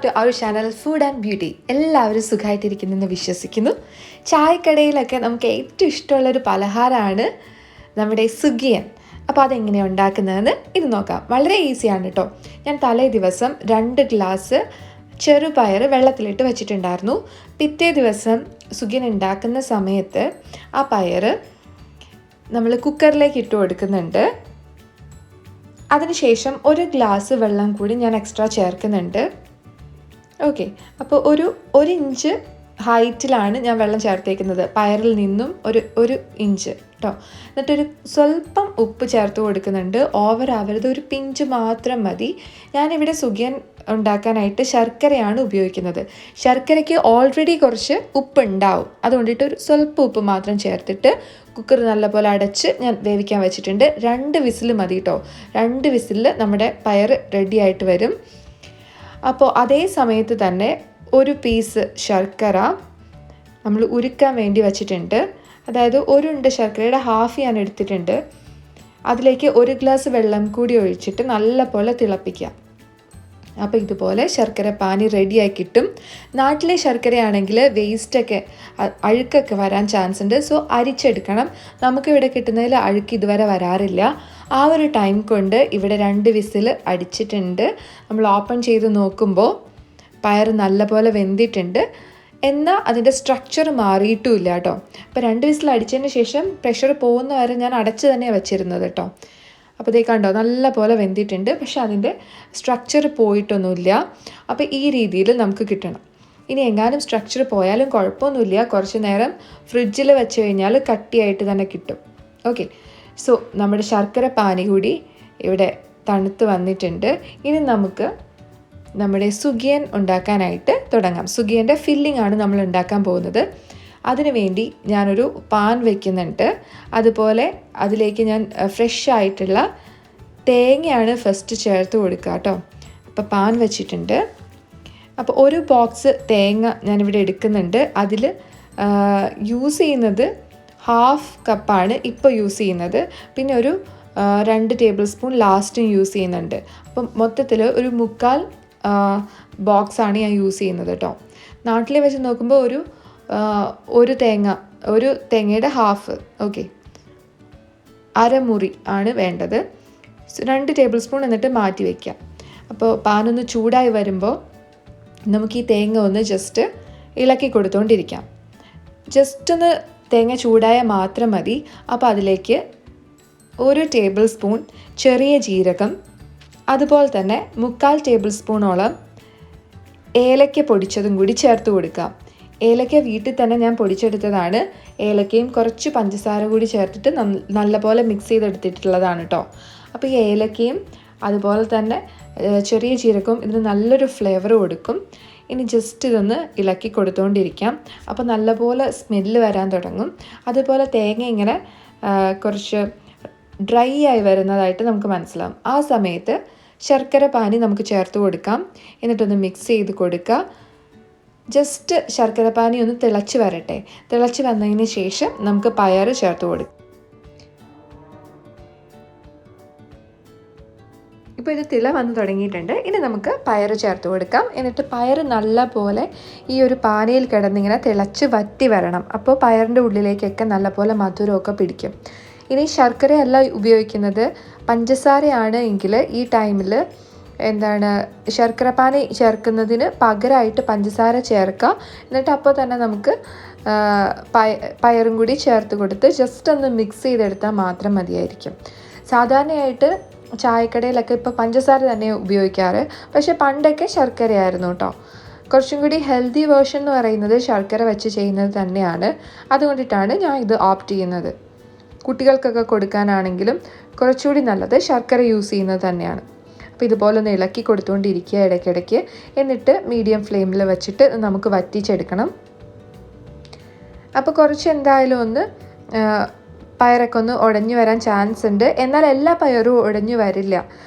Back to our channel food and beauty. എല്ലാവരും സുഖമായിട്ടിരിക്കുന്നെന്ന് വിശ്വസിക്കുന്നു. ചായക്കടയിലൊക്കെ നമുക്ക് ഏറ്റവും ഇഷ്ടമുള്ളൊരു പലഹാരമാണ് നമ്മുടെ സുഖിയൻ. അപ്പോൾ അതെങ്ങനെയാണ് ഉണ്ടാക്കുന്നതെന്ന് ഇത് നോക്കാം. വളരെ ഈസിയാണ് കേട്ടോ. ഞാൻ തലേ ദിവസം 2 ഗ്ലാസ് ചെറുപയർ വെള്ളത്തിലിട്ട് വെച്ചിട്ടുണ്ടായിരുന്നു. പിറ്റേ ദിവസം സുഖിയൻ ഉണ്ടാക്കുന്ന സമയത്ത് ആ പയർ നമ്മൾ കുക്കറിലേക്ക് ഇട്ട് കൊടുക്കുന്നുണ്ട്. അതിനുശേഷം 1 ഗ്ലാസ് വെള്ളം കൂടി ഞാൻ എക്സ്ട്രാ ചേർക്കുന്നുണ്ട്. ഓക്കെ, അപ്പോൾ ഒരു ഇഞ്ച് ഹൈറ്റിലാണ് ഞാൻ വെള്ളം ചേർത്തേക്കുന്നത്. പയറിൽ നിന്നും ഒരു ഇഞ്ച് കേട്ടോ. എന്നിട്ടൊരു സ്വല്പം ഉപ്പ് ചേർത്ത് കൊടുക്കുന്നുണ്ട്. ഓവർ ആവരുത്, ഒരു പിഞ്ച് മാത്രം മതി. ഞാനിവിടെ സുഖിയൻ ഉണ്ടാക്കാനായിട്ട് ശർക്കരയാണ് ഉപയോഗിക്കുന്നത്. ശർക്കരയ്ക്ക് ഓൾറെഡി കുറച്ച് ഉപ്പ് ഉണ്ടാവും, അതുകൊണ്ടിട്ട് ഒരു സ്വല്പം ഉപ്പ് മാത്രം ചേർത്തിട്ട് കുക്കർ നല്ലപോലെ അടച്ച് ഞാൻ വേവിക്കാൻ വെച്ചിട്ടുണ്ട്. 2 വിസിൽ മതി കേട്ടോ. 2 വിസിലിൽ നമ്മുടെ പയർ റെഡി ആയിട്ട് വരും. അപ്പോൾ അതേ സമയത്ത് തന്നെ ഒരു പീസ് ശർക്കര നമ്മൾ ഉരുക്കാൻ വേണ്ടി വച്ചിട്ടുണ്ട്. അതായത് 1 ഉണ്ട ശർക്കരയുടെ ഹാഫ് ഞാൻ എടുത്തിട്ടുണ്ട്. അതിലേക്ക് 1 ഗ്ലാസ് വെള്ളം കൂടി ഒഴിച്ചിട്ട് നല്ലപോലെ തിളപ്പിക്കാം. അപ്പോൾ ഇതുപോലെ ശർക്കര പാനി റെഡിയായി കിട്ടും. നാട്ടിലെ ശർക്കരയാണെങ്കിൽ വേസ്റ്റൊക്കെ അഴുക്കൊക്കെ വരാൻ ചാൻസ് ഉണ്ട്. സോ അരിച്ചെടുക്കണം. നമുക്കിവിടെ കിട്ടുന്നതിൽ അഴുക്ക് ഇതുവരെ വരാറില്ല. ആ ഒരു ടൈം കൊണ്ട് ഇവിടെ 2 വിസിൽ അടിച്ചിട്ടുണ്ട്. നമ്മൾ ഓപ്പൺ ചെയ്ത് നോക്കുമ്പോൾ പയർ നല്ലപോലെ വെന്തിട്ടുണ്ട്. എന്നാൽ അതിൻ്റെ സ്ട്രക്ചർ മാറിയിട്ടുമില്ല കേട്ടോ. അപ്പോൾ 2 വിസിൽ അടിച്ചതിന് ശേഷം പ്രഷർ പോകുന്ന വരെ ഞാൻ അടച്ച് തന്നെയാണ് വെച്ചിരുന്നത് കേട്ടോ. അപ്പോൾ ഇതേ കണ്ടോ, നല്ല പോലെ വെന്തിട്ടുണ്ട്. പക്ഷെ അതിൻ്റെ സ്ട്രക്ചർ പോയിട്ടൊന്നുമില്ല. അപ്പോൾ ഈ രീതിയിൽ നമുക്ക് കിട്ടണം. ഇനി എങ്ങാനും സ്ട്രക്ചർ പോയാലും കുഴപ്പമൊന്നുമില്ല. കുറച്ച് നേരം ഫ്രിഡ്ജിൽ വെച്ച് കഴിഞ്ഞാൽ കട്ടിയായിട്ട് തന്നെ കിട്ടും. ഓക്കെ, സോ നമ്മുടെ ശർക്കര പാനി കൂടി ഇവിടെ തണുത്ത് വന്നിട്ടുണ്ട്. ഇനി നമുക്ക് നമ്മുടെ സുഖിയൻ ഉണ്ടാക്കാനായിട്ട് തുടങ്ങാം. സുഖിയൻ്റെ ഫില്ലിംഗ് ആണ് നമ്മൾ ഉണ്ടാക്കാൻ പോകുന്നത്. അതിനുവേണ്ടി ഞാനൊരു പാൻ വയ്ക്കുന്നുണ്ട്. അതുപോലെ അതിലേക്ക് ഞാൻ ഫ്രഷ് ആയിട്ടുള്ള തേങ്ങയാണ് ഫസ്റ്റ് ചേർത്ത് കൊടുക്കുക കേട്ടോ. അപ്പോൾ പാൻ വെച്ചിട്ടുണ്ട്. അപ്പോൾ 1 ബോക്സ് തേങ്ങ ഞാനിവിടെ എടുക്കുന്നുണ്ട്. അതിൽ യൂസ് ചെയ്യുന്നത് 1/2 കപ്പാണ് ഇപ്പോൾ യൂസ് ചെയ്യുന്നത്. പിന്നെ ഒരു 2 ടേബിൾ സ്പൂൺ ലാസ്റ്റും യൂസ് ചെയ്യുന്നുണ്ട്. അപ്പം മൊത്തത്തിൽ ഒരു 1/4 ബോക്സാണ് ഞാൻ യൂസ് ചെയ്യുന്നത് കേട്ടോ. നാട്ടിലെ വെച്ച് നോക്കുമ്പോൾ ഒരു തേങ്ങയുടെ ഹാഫ്, ഓക്കെ, അരമുറി ആണ് വേണ്ടത്. 2 ടേബിൾ സ്പൂൺ എന്നിട്ട് മാറ്റി വയ്ക്കാം. അപ്പോൾ പാനൊന്ന് ചൂടായി വരുമ്പോൾ നമുക്ക് ഈ തേങ്ങ ഒന്ന് ജസ്റ്റ് ഇളക്കി കൊടുത്തുകൊണ്ടിരിക്കാം. ജസ്റ്റ് ഒന്ന് തേങ്ങ ചൂടായാൽ മാത്രം മതി. അപ്പോൾ അതിലേക്ക് 1 ടേബിൾ സ്പൂൺ ചെറിയ ജീരകം, അതുപോലെ തന്നെ 1/4 ടേബിൾ സ്പൂണോളം ഏലക്ക പൊടിച്ചതും കൂടി ചേർത്ത് കൊടുക്കാം. ഏലക്ക വീട്ടിൽ തന്നെ ഞാൻ പൊടിച്ചെടുത്തതാണ്. ഏലക്കയും കുറച്ച് പഞ്ചസാര കൂടി ചേർത്തിട്ട് നല്ലപോലെ മിക്സ് ചെയ്തെടുത്തിട്ടുള്ളതാണ് കേട്ടോ. അപ്പോൾ ഈ ഏലക്കയും അതുപോലെ തന്നെ ചെറിയ ജീരകവും ഇതിന് നല്ലൊരു ഫ്ലേവർ കൊടുക്കും. ഇനി ജസ്റ്റ് ഇതൊന്ന് ഇളക്കി കൊടുത്തുകൊണ്ടിരിക്കാം. അപ്പോൾ നല്ലപോലെ സ്മെല്ല് വരാൻ തുടങ്ങും. അതുപോലെ തേങ്ങ ഇങ്ങനെ കുറച്ച് ഡ്രൈ ആയി വരുന്നതായിട്ട് നമുക്ക് മനസ്സിലാവും. ആ സമയത്ത് ശർക്കര പാനി നമുക്ക് ചേർത്ത് കൊടുക്കാം. എന്നിട്ടൊന്ന് മിക്സ് ചെയ്ത് കൊടുക്കുക. ജസ്റ്റ് ശർക്കര പാനി ഒന്ന് തിളച്ച് വരട്ടെ. തിളച്ച് വന്നതിന് ശേഷം നമുക്ക് പയർ ചേർത്ത് കൊടുക്കാം. ഇപ്പോൾ ഇത് തിള വന്ന് തുടങ്ങിയിട്ടുണ്ട്. ഇനി നമുക്ക് പയർ ചേർത്ത് കൊടുക്കാം. എന്നിട്ട് പയർ നല്ല പോലെ ഈ ഒരു പാനയിൽ കിടന്നിങ്ങനെ തിളച്ച് വറ്റി വരണം. അപ്പോൾ പയറിൻ്റെ ഉള്ളിലേക്കൊക്കെ നല്ല പോലെ മധുരമൊക്കെ പിടിക്കും. ഇനി ശർക്കരയല്ല ഉപയോഗിക്കുന്നത്, പഞ്ചസാരയാണ് എങ്കിൽ ഈ ടൈമിൽ ശർക്കര പാനി ചേർക്കുന്നതിന് പകരമായിട്ട് പഞ്ചസാര ചേർക്കുക. എന്നിട്ട് അപ്പോൾ തന്നെ നമുക്ക് പയറും കൂടി ചേർത്ത് കൊടുത്ത് ജസ്റ്റ് ഒന്ന് മിക്സ് ചെയ്തെടുത്താൽ മാത്രം മതിയായിരിക്കും. സാധാരണയായിട്ട് ചായക്കടയിലൊക്കെ ഇപ്പോൾ പഞ്ചസാര തന്നെ ഉപയോഗിക്കാറ്. പക്ഷേ പണ്ടൊക്കെ ശർക്കരയായിരുന്നു കേട്ടോ. കുറച്ചും കൂടി ഹെൽത്തി വേർഷൻ എന്ന് പറയുന്നത് ശർക്കര വെച്ച് ചെയ്യുന്നത് തന്നെയാണ്. അതുകൊണ്ടിട്ടാണ് ഞാൻ ഇത് ഓപ്റ്റ് ചെയ്യുന്നത്. കുട്ടികൾക്കൊക്കെ കൊടുക്കാനാണെങ്കിലും കുറച്ചുകൂടി നല്ലത് ശർക്കര യൂസ് ചെയ്യുന്നത് തന്നെയാണ്. അപ്പോൾ ഇതുപോലെ ഒന്ന് ഇളക്കി കൊടുത്തുകൊണ്ടിരിക്കുക ഇടയ്ക്കിടയ്ക്ക്. എന്നിട്ട് മീഡിയം ഫ്ലെയിമിൽ വെച്ചിട്ട് നമുക്ക് വറ്റിച്ചെടുക്കണം. അപ്പോൾ കുറച്ച് എന്തായാലും ഒന്ന് പയറൊക്കെ ഒന്ന് ഉടഞ്ഞു വരാൻ ചാൻസ് ഉണ്ട്. എന്നാൽ എല്ലാ പയറും ഉടഞ്ഞു വരില്ല.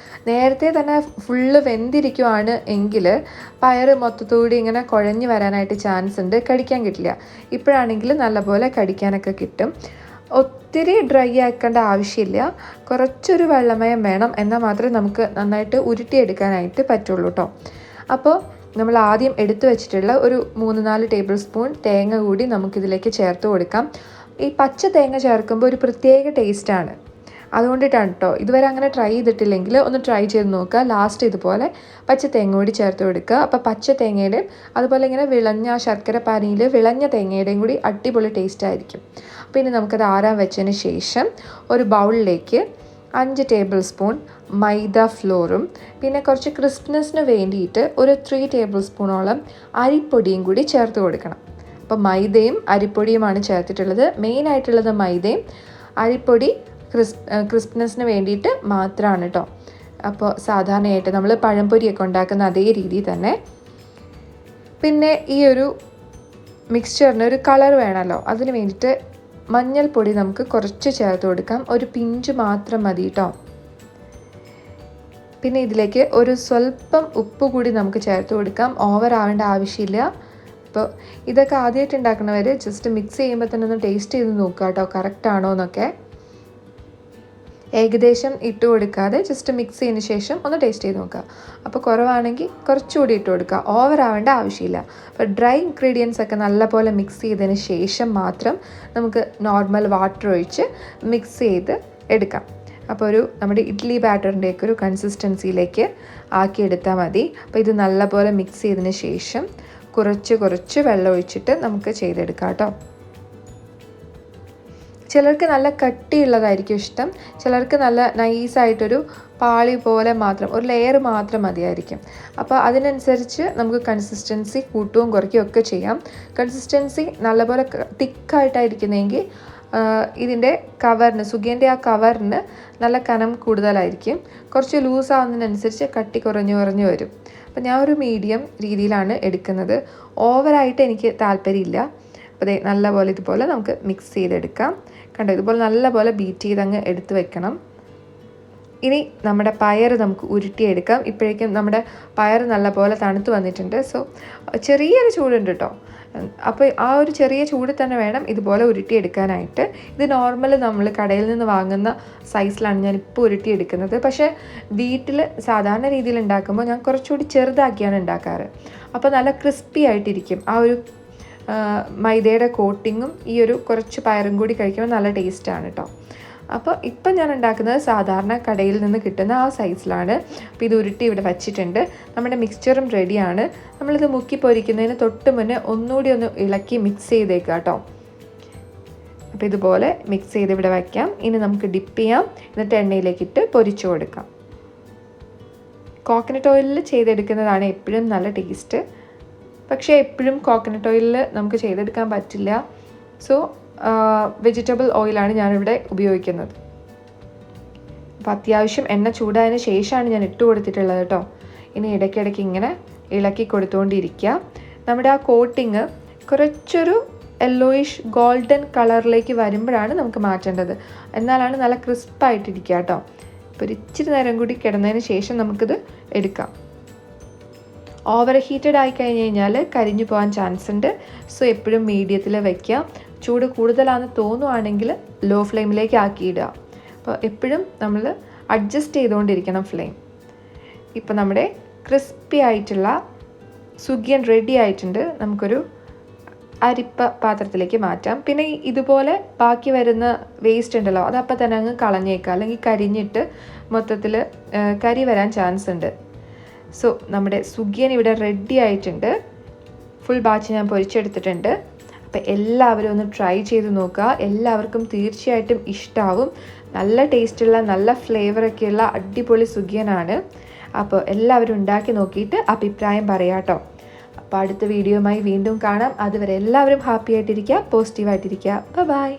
നേരത്തെ തന്നെ ഫുള്ള് വെന്തിരിക്കുവാണ് എങ്കിൽ പയർ മൊത്തത്തോടെ ഇങ്ങനെ കുഴഞ്ഞു വരാനായിട്ട് ചാൻസ് ഉണ്ട്. കടിക്കാൻ കിട്ടില്ല. ഇപ്പോഴാണെങ്കിൽ നല്ലപോലെ കടിക്കാനൊക്കെ കിട്ടും. ഒത്തിരി ഡ്രൈ ആക്കേണ്ട ആവശ്യമില്ല. കുറച്ചൊരു വെള്ളമയം വേണം. എന്നാൽ മാത്രമേ നമുക്ക് നന്നായിട്ട് ഉരുട്ടിയെടുക്കാനായിട്ട് പറ്റുള്ളൂ കേട്ടോ. അപ്പോൾ നമ്മൾ ആദ്യം എടുത്തു വെച്ചിട്ടുള്ള ഒരു 3-4 ടേബിൾ സ്പൂൺ തേങ്ങ കൂടി നമുക്കിതിലേക്ക് ചേർത്ത് കൊടുക്കാം. ഈ പച്ച തേങ്ങ ചേർക്കുമ്പോൾ ഒരു പ്രത്യേക ടേസ്റ്റാണ്, അതുകൊണ്ടിട്ടാണ് കേട്ടോ. ഇതുവരെ അങ്ങനെ ട്രൈ ചെയ്തിട്ടില്ലെങ്കിൽ ഒന്ന് ട്രൈ ചെയ്ത് നോക്കുക. ലാസ്റ്റ് ഇതുപോലെ പച്ച തേങ്ങ കൂടി ചേർത്ത് കൊടുക്കുക. അപ്പോൾ പച്ച തേങ്ങയുടെയും അതുപോലെ ഇങ്ങനെ വിളഞ്ഞ ശർക്കര പാനിയിൽ വിളഞ്ഞ തേങ്ങയുടെയും കൂടി അടിപൊളി ടേസ്റ്റ് ആയിരിക്കും. അപ്പോൾ ഇനി നമുക്കത് ആറാൻ വെച്ചതിന് ശേഷം ഒരു ബൗളിലേക്ക് 5 ടേബിൾ സ്പൂൺ മൈദ ഫ്ലോറും പിന്നെ കുറച്ച് ക്രിസ്പ്നെസ്സിന് വേണ്ടിയിട്ട് ഒരു 3 ടേബിൾ സ്പൂണോളം അരിപ്പൊടിയും കൂടി ചേർത്ത് കൊടുക്കണം. അപ്പോൾ മൈദയും അരിപ്പൊടിയുമാണ് ചേർത്തിട്ടുള്ളത്. മെയിനായിട്ടുള്ളത് മൈദയും, അരിപ്പൊടി ക്രിസ്പ്നെസ്സിന് വേണ്ടിയിട്ട് മാത്രമാണ് കേട്ടോ. അപ്പോൾ സാധാരണയായിട്ട് നമ്മൾ പഴംപൊരിയൊക്കെ ഉണ്ടാക്കുന്ന അതേ രീതിയിൽ തന്നെ. പിന്നെ ഈ ഒരു മിക്സ്ചറിന് ഒരു കളർ വേണമല്ലോ, അതിന് വേണ്ടിയിട്ട് മഞ്ഞൾപ്പൊടി നമുക്ക് കുറച്ച് ചേർത്ത് കൊടുക്കാം. ഒരു പിഞ്ച് മാത്രം മതി കേട്ടോ. പിന്നെ ഇതിലേക്ക് ഒരു സ്വല്പം ഉപ്പ് കൂടി നമുക്ക് ചേർത്ത് കൊടുക്കാം. ഓവർ ആവേണ്ട ആവശ്യമില്ല. അപ്പോൾ ഇതൊക്കെ ആദ്യമായിട്ട് ഉണ്ടാക്കുന്നവർ ജസ്റ്റ് മിക്സ് ചെയ്യുമ്പോൾ തന്നെ ഒന്ന് ടേസ്റ്റ് ചെയ്ത് നോക്കുക കേട്ടോ, കറക്റ്റ് ആണോ എന്നൊക്കെ. ഏകദേശം ഇട്ട് കൊടുക്കാതെ ജസ്റ്റ് മിക്സ് ചെയ്തതിന് ശേഷം ഒന്ന് ടേസ്റ്റ് ചെയ്ത് നോക്കുക. അപ്പോൾ കുറവാണെങ്കിൽ കുറച്ചുകൂടി ഇട്ട് കൊടുക്കുക, ഓവർ ആവേണ്ട ആവശ്യമില്ല. അപ്പോൾ ഡ്രൈ ഇൻഗ്രീഡിയൻസ് ഒക്കെ നല്ലപോലെ മിക്സ് ചെയ്തതിന് ശേഷം മാത്രം നമുക്ക് നോർമൽ വാട്ടർ ഒഴിച്ച് മിക്സ് ചെയ്ത് എടുക്കാം. അപ്പോൾ നമ്മുടെ ഇഡ്ഡലി ബാറ്ററിൻ്റെയൊക്കെ ഒരു കൺസിസ്റ്റൻസിയിലേക്ക് ആക്കിയെടുത്താൽ മതി. അപ്പോൾ ഇത് നല്ലപോലെ മിക്സ് ചെയ്തതിന് ശേഷം കുറച്ച് വെള്ളം ഒഴിച്ചിട്ട് നമുക്ക് ചെയ്തെടുക്കാം കേട്ടോ. ചിലർക്ക് നല്ല കട്ടിയുള്ളതായിരിക്കും ഇഷ്ടം, ചിലർക്ക് നല്ല നൈസായിട്ടൊരു പാളി പോലെ മാത്രം ഒരു ലെയർ മാത്രം മതിയായിരിക്കും. അപ്പോൾ അതിനനുസരിച്ച് നമുക്ക് കൺസിസ്റ്റൻസി കൂട്ടുകയും കുറയ്ക്കുകയും ഒക്കെ ചെയ്യാം. കൺസിസ്റ്റൻസി നല്ലപോലെ തിക്കായിട്ടായിരിക്കുന്നതെങ്കിൽ ഇതിൻ്റെ കവറിന്, സുഖിയൻ്റെ ആ കവറിന് നല്ല കനം കൂടുതലായിരിക്കും. കുറച്ച് ലൂസ് ആവുന്നതിനനുസരിച്ച് കട്ടി കുറഞ്ഞു വരും. അപ്പോൾ ഞാൻ ഒരു മീഡിയം രീതിയിലാണ് എടുക്കുന്നത്. ഓവറായിട്ട് എനിക്ക് താല്പര്യമില്ല. അപ്പോൾ നല്ലപോലെ ഇതുപോലെ നമുക്ക് മിക്സ് ചെയ്തെടുക്കാം. കണ്ടോ, ഇതുപോലെ നല്ലപോലെ ബീറ്റ് ചെയ്ത് അങ്ങ് എടുത്ത് വെക്കണം. ഇനി നമ്മുടെ പയർ നമുക്ക് ഉരുട്ടിയെടുക്കാം. ഇപ്പോഴേക്കും നമ്മുടെ പയർ നല്ലപോലെ തണുത്ത് വന്നിട്ടുണ്ട്. സോ ചെറിയൊരു ചൂടുണ്ട് കേട്ടോ. അപ്പോൾ ആ ഒരു ചെറിയ ചൂടിൽ തന്നെ വേണം ഇതുപോലെ ഉരുട്ടിയെടുക്കാനായിട്ട്. ഇത് നോർമൽ നമ്മൾ കടയിൽ നിന്ന് വാങ്ങുന്ന സൈസിലാണ് ഞാനിപ്പോൾ ഉരുട്ടിയെടുക്കുന്നത്. പക്ഷേ വീട്ടിൽ സാധാരണ രീതിയിൽ ഉണ്ടാക്കുമ്പോൾ ഞാൻ കുറച്ചുകൂടി ചെറുതാക്കിയാണ് ഉണ്ടാക്കാറ്. അപ്പോൾ നല്ല ക്രിസ്പി ആയിട്ടിരിക്കും. ആ ഒരു മൈദയുടെ കോട്ടിങ്ങും ഈ ഒരു കുറച്ച് പയറും കൂടി കഴിക്കുമ്പോൾ നല്ല ടേസ്റ്റാണ് കേട്ടോ. അപ്പോൾ ഇപ്പം ഞാൻ ഉണ്ടാക്കുന്നത് സാധാരണ കടയിൽ നിന്ന് കിട്ടുന്ന ആ സൈസിലാണ്. അപ്പോൾ ഇത് ഉരുട്ടി ഇവിടെ വച്ചിട്ടുണ്ട്. നമ്മുടെ മിക്സ്ചറും റെഡിയാണ്. നമ്മളിത് മുക്കി പൊരിക്കുന്നതിന് തൊട്ട് മുന്നേ ഒന്നുകൂടി ഒന്ന് ഇളക്കി മിക്സ് ചെയ്തേക്കുക കേട്ടോ. അപ്പോൾ ഇതുപോലെ മിക്സ് ചെയ്ത് ഇവിടെ വയ്ക്കാം. ഇനി നമുക്ക് ഡിപ്പ് ചെയ്യാം, എന്നിട്ട് എണ്ണയിലേക്കിട്ട് പൊരിച്ചു കൊടുക്കാം. കോക്കനട്ട് ഓയിലിൽ ചെയ്തെടുക്കുന്നതാണ് എപ്പോഴും നല്ല ടേസ്റ്റ്. പക്ഷേ എപ്പോഴും കോക്കനട്ട് ഓയിലിൽ നമുക്ക് ചെയ്തെടുക്കാൻ പറ്റില്ല. സോ വെജിറ്റബിൾ ഓയിലാണ് ഞാനിവിടെ ഉപയോഗിക്കുന്നത്. അപ്പോൾ അത്യാവശ്യം എണ്ണ ചൂടായതിന് ശേഷമാണ് ഞാൻ ഇട്ട് കൊടുത്തിട്ടുള്ളത് കേട്ടോ. ഇനി ഇടയ്ക്കിടയ്ക്ക് ഇങ്ങനെ ഇളക്കി കൊടുത്തുകൊണ്ടിരിക്കുക. നമ്മുടെ ആ കോട്ടിങ് കുറച്ചൊരു യെല്ലോയിഷ് ഗോൾഡൻ കളറിലേക്ക് വരുമ്പോഴാണ് നമുക്ക് മാറ്റേണ്ടത്. എന്നാലാണ് നല്ല ക്രിസ്പായിട്ടിരിക്കുക കേട്ടോ. അപ്പോൾ ഇച്ചിരി നേരം കൂടി കിടന്നതിന് ശേഷം നമുക്കിത് എടുക്കാം. ഓവർ ഹീറ്റഡ് ആയി കഴിഞ്ഞ് കഴിഞ്ഞാൽ കരിഞ്ഞു പോകാൻ ചാൻസ് ഉണ്ട്. സോ എപ്പോഴും മീഡിയത്തിൽ വയ്ക്കുക. ചൂട് കൂടുതലാണെന്ന് തോന്നുവാണെങ്കിൽ ലോ ഫ്ലെയിമിലേക്ക് ആക്കിയിടുക. അപ്പോൾ എപ്പോഴും നമ്മൾ അഡ്ജസ്റ്റ് ചെയ്തുകൊണ്ടിരിക്കണം ഫ്ലെയിം. ഇപ്പോൾ നമ്മുടെ ക്രിസ്പി ആയിട്ടുള്ള സുഖിയൻ റെഡി ആയിട്ടുണ്ട്. നമുക്കൊരു അരിപ്പ പാത്രത്തിലേക്ക് മാറ്റാം. പിന്നെ ഇതുപോലെ ബാക്കി വരുന്ന വേസ്റ്റ് ഉണ്ടല്ലോ, അതപ്പം തന്നെ അങ്ങ് കളഞ്ഞേക്കുക, അല്ലെങ്കിൽ കരിഞ്ഞിട്ട് മൊത്തത്തിൽ കരി വരാൻ ചാൻസ് ഉണ്ട്. സോ നമ്മുടെ സുഖിയൻ ഇവിടെ റെഡി ആയിട്ടുണ്ട്. ഫുൾ ബാച്ച് ഞാൻ പൊരിച്ചെടുത്തിട്ടുണ്ട്. അപ്പോൾ എല്ലാവരും ഒന്ന് ട്രൈ ചെയ്ത് നോക്കുക. എല്ലാവർക്കും തീർച്ചയായിട്ടും ഇഷ്ടമാവും. നല്ല ടേസ്റ്റുള്ള നല്ല ഫ്ലേവറൊക്കെയുള്ള അടിപൊളി സുഖിയനാണ്. അപ്പോൾ എല്ലാവരും ഉണ്ടാക്കി നോക്കിയിട്ട് അഭിപ്രായം പറയാം കേട്ടോ. അപ്പോൾ അടുത്ത വീഡിയോയുമായി വീണ്ടും കാണാം. അതുവരെ എല്ലാവരും ഹാപ്പി ആയിട്ടിരിക്കുക, പോസിറ്റീവായിട്ടിരിക്കുക. ബൈ.